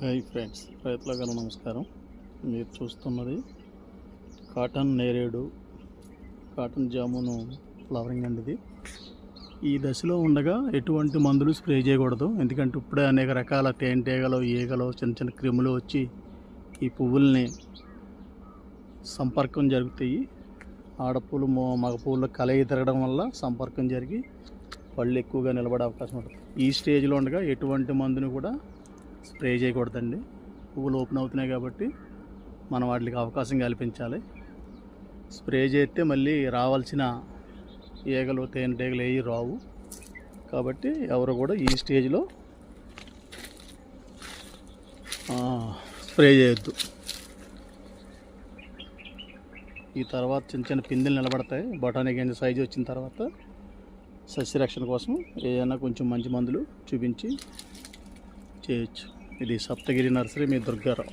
Hi friends, రైతులకు నమస్కారం. మీరు చూస్తున్నది కాటన్ నేరేడు, కాటన్ జామును ఫ్లవరింగ్ అండి. ఇది ఈ దశలో ఉండగా ఎటువంటి మందులు స్ప్రే చేయకూడదు. ఎందుకంటే ఇప్పుడే అనేక రకాల తేనెటీగలు, ఈగలు, చిన్న చిన్న క్రిములు వచ్చి ఈ పువ్వుల్ని సంపర్కం జరుగుతాయి. ఆడపూలు మగ పువ్వుల్లో కలయి తిరగడం వల్ల సంపర్కం జరిగి పళ్ళు ఎక్కువగా నిలబడే అవకాశం ఉంటుంది. ఈ స్టేజ్లో ఉండగా ఎటువంటి మందుని కూడా స్ప్రే చేయకూడదండి. పువ్వులు ఓపెన్ అవుతున్నాయి కాబట్టి మనం వాటికి అవకాశం కల్పించాలి. స్ప్రే చేస్తే మళ్ళీ రావాల్సిన ఈగలు, తేనెటీగలు ఏవి రావు. కాబట్టి ఎవరు కూడా ఈ స్టేజ్లో స్ప్రే చేయొద్దు. ఈ తర్వాత చిన్న చిన్న పిందెలు నిలబడతాయి. బఠానీ గింజ సైజు వచ్చిన తర్వాత సస్యరక్షణ కోసం ఏదైనా కొంచెం మంచి మందులు చూపించి చేయొచ్చు. ఇది సప్తగిరి నర్సరీ, మీ దుర్గారావు.